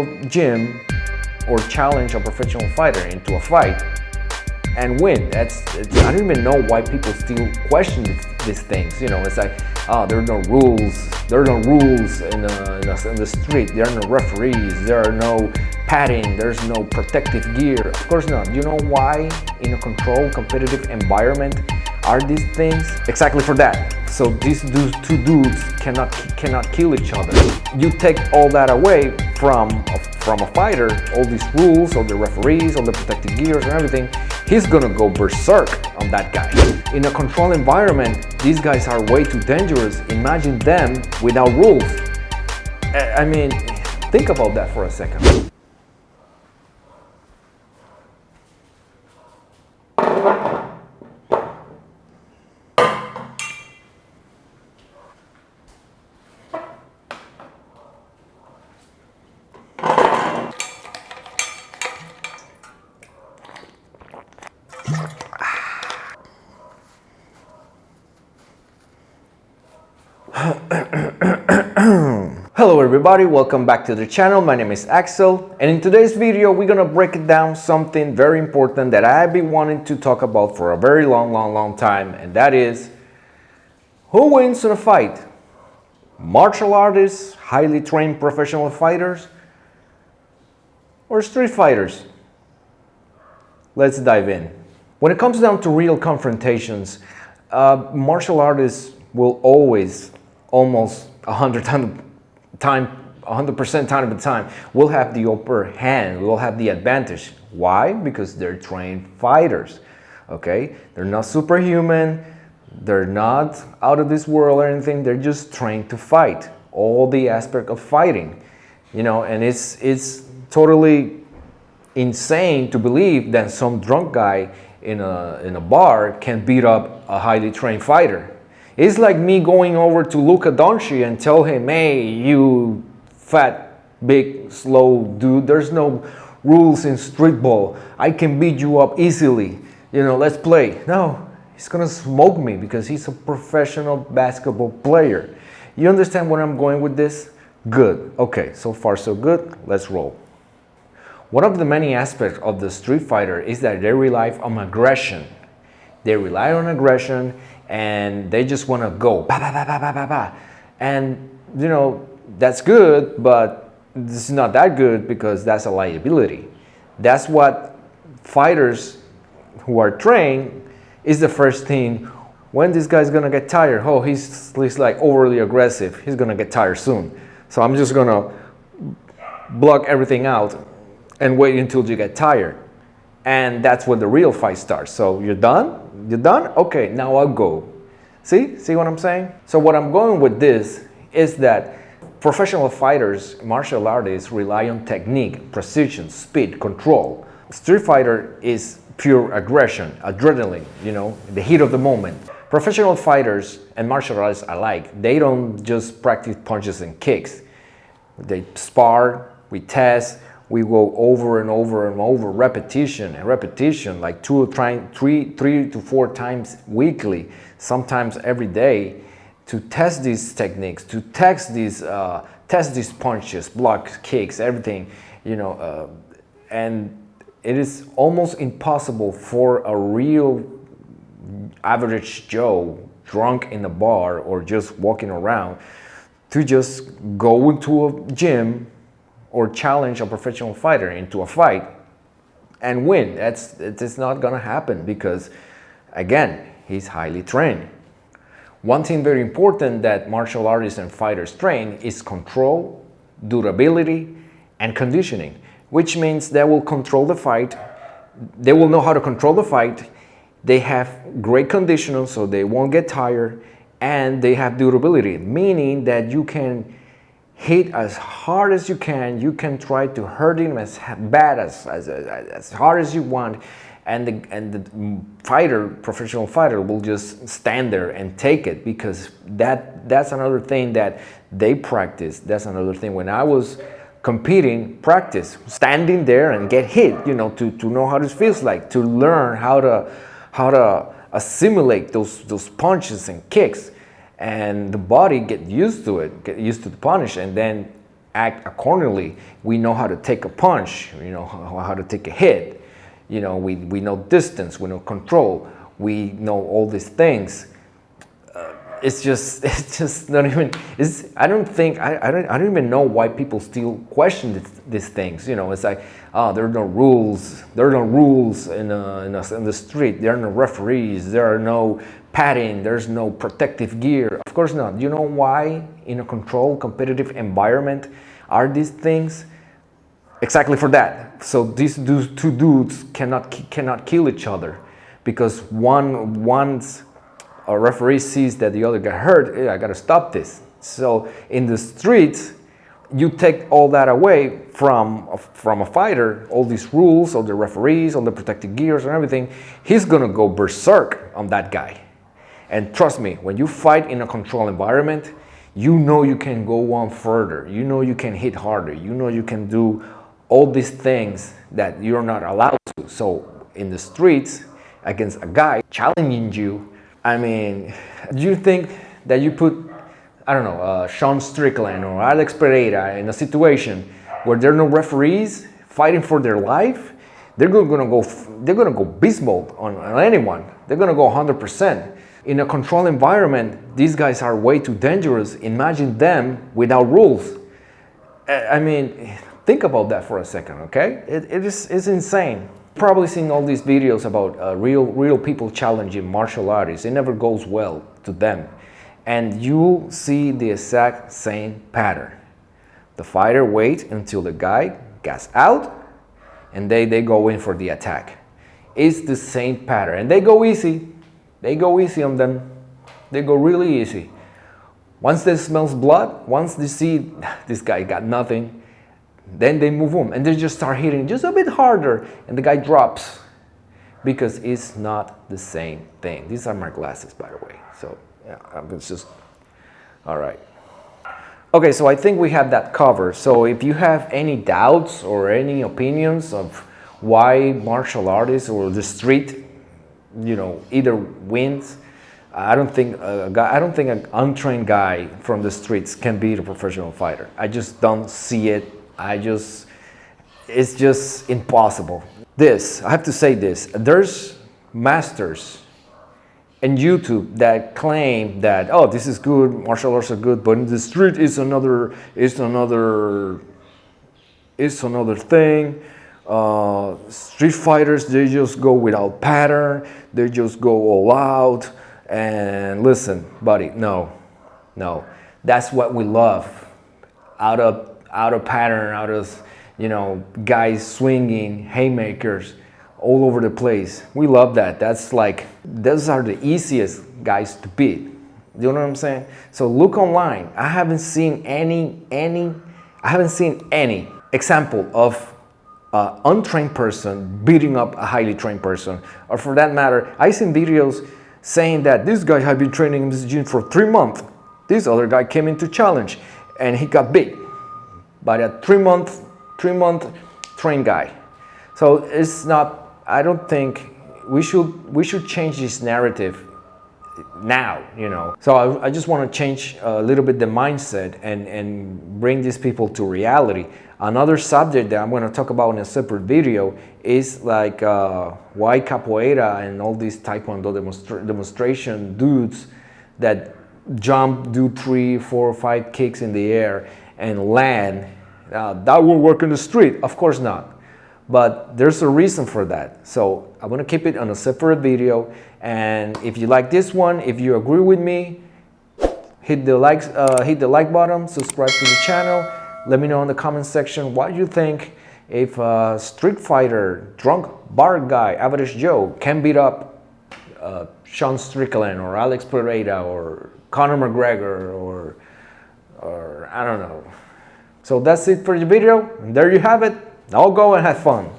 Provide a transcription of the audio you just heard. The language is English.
into a gym or challenge a professional fighter into a fight and win. I don't even know why people still question these things. You know, it's like, oh, there are no rules. There are no rules in the street. There are no referees. There are no padding. There's no protective gear. Of course not. You know why in a controlled, competitive environment are these things? Exactly for that. So these two dudes cannot kill each other. You take all that away from a fighter, all these rules, all the referees, all the protective gears and everything, he's gonna go berserk on that guy. In a controlled environment, these guys are way too dangerous. Imagine them without rules. I mean, think about that for a second. Hello everybody, welcome back to the channel. My name is Axel, and in today's video we're gonna break down something very important that I've been wanting to talk about for a very long time, and that is who wins in a fight? Martial artists, highly trained professional fighters, or street fighters? Let's dive in. When it comes down to real confrontations, martial artists will always, almost 100% time of the time, will have the upper hand, will have the advantage. Why? Because they're trained fighters, okay? They're not superhuman, they're not out of this world or anything, they're just trained to fight. All the aspect of fighting, you know, and it's totally insane to believe that some drunk guy in a bar can beat up a highly trained fighter. It's like me going over to Luka Doncic and tell him, hey, you fat, big, slow dude, there's no rules in street ball. I can beat you up easily. You know, let's play. No, he's gonna smoke me because he's a professional basketball player. You understand where I'm going with this? Good. Okay, so far so good. Let's roll. One of the many aspects of the street fighter is that they rely on aggression. They rely on aggression and they just want to go bah, bah, bah, bah, bah, bah, bah. And you know, that's good, but this is not that good because that's a liability. That's what fighters who are trained is the first thing. When this guy's gonna get tired, oh, he's like overly aggressive, he's gonna get tired soon, so I'm just gonna block everything out and wait until you get tired. And that's when the real fight starts. So you're done? You're done? Okay, now I'll go. See what I'm saying? So what I'm going with this is that professional fighters, martial artists rely on technique, precision, speed, control. Street fighter is pure aggression, adrenaline, you know, the heat of the moment. Professional fighters and martial artists alike, they don't just practice punches and kicks. They spar, we test, we go over and over, repetition, like 3 to 4 times weekly, sometimes every day, to test these techniques, to test these punches, blocks, kicks, everything, you know, and it is almost impossible for a real average Joe, drunk in a bar or just walking around, to just go into a gym or challenge a professional fighter into a fight and win. It's not gonna happen because, again, he's highly trained. One thing very important that martial artists and fighters train is control, durability, and conditioning, which means they will control the fight, they will know how to control the fight, they have great conditioning so they won't get tired, and they have durability, meaning that you can hit as hard as you can try to hurt him as bad as hard as you want, and the fighter, professional fighter, will just stand there and take it, because that's another thing that they practice. That's another thing when I was competing, practice standing there and get hit, you know, to know how this feels like, to learn how to assimilate those punches and kicks. And the body get used to it, get used to the punish, and then act accordingly. We know how to take a punch, you know how to take a hit, you know, we know distance, we know control, we know all these things. It's just not even, I don't even know why people still question these things. You know, it's like, oh, there are no rules in the street, there are no referees, there are no padding, there's no protective gear. Of course not. You know why in a controlled competitive environment are these things? Exactly for that. So these two dudes cannot kill each other, because once a referee sees that the other got hurt, hey, I gotta stop this. So in the streets, you take all that away from a fighter, all these rules, all the referees, all the protective gears and everything. He's gonna go berserk on that guy. And trust me, when you fight in a controlled environment, you know you can go on further. You know you can hit harder. You know you can do all these things that you're not allowed to. So in the streets, against a guy challenging you, I mean, do you think that you put, I don't know, Sean Strickland or Alex Pereira in a situation where there are no referees fighting for their life? They're gonna go beast mode on anyone. They're gonna go 100%. In a controlled environment, these guys are way too dangerous. Imagine them without rules. I mean, think about that for a second, okay? It's insane. Probably seen all these videos about real people challenging martial artists. It never goes well to them. And you see the exact same pattern. The fighter waits until the guy gets out, and they go in for the attack. It's the same pattern. And they go easy. They go easy on them. They go really easy. Once they smell blood, once they see this guy got nothing, then they move on and they just start hitting just a bit harder, and the guy drops, because it's not the same thing. These are my glasses, by the way. So yeah, it's just, all right. Okay, so I think we have that covered. So if you have any doubts or any opinions of why martial artists or the street, you know, either wins, I don't think an untrained guy from the streets can beat a professional fighter. I just don't see it. It's just impossible. I have to say this, there's masters in YouTube that claim that, oh, this is good, martial arts are good, but in the street it's another thing. Street fighters, they just go without pattern, they just go all out. And listen, buddy, no, that's what we love. Out of pattern, out of, you know, guys swinging haymakers all over the place. We love that. That's like, those are the easiest guys to beat. You know what I'm saying? So look online. I haven't seen any example of an untrained person beating up a highly trained person. Or for that matter, I've seen videos saying that this guy had been training in this gym for 3 months. This other guy came in to challenge and he got beat by a 3-month trained guy. So it's not, I don't think we should change this narrative now, you know. So I just want to change a little bit the mindset and bring these people to reality. Another subject that I'm going to talk about in a separate video is like why capoeira and all these taekwondo demonstration dudes that jump, do 3, 4, 5 kicks in the air and land, that won't work in the street. Of course not. But there's a reason for that. So I'm gonna keep it on a separate video. And if you like this one, if you agree with me, hit the like button, subscribe to the channel. Let me know in the comment section what you think. If a street fighter, drunk bar guy, average Joe can beat up Sean Strickland or Alex Pereira or Conor McGregor or I don't know. So that's it for the video. And there you have it. Now go and have fun.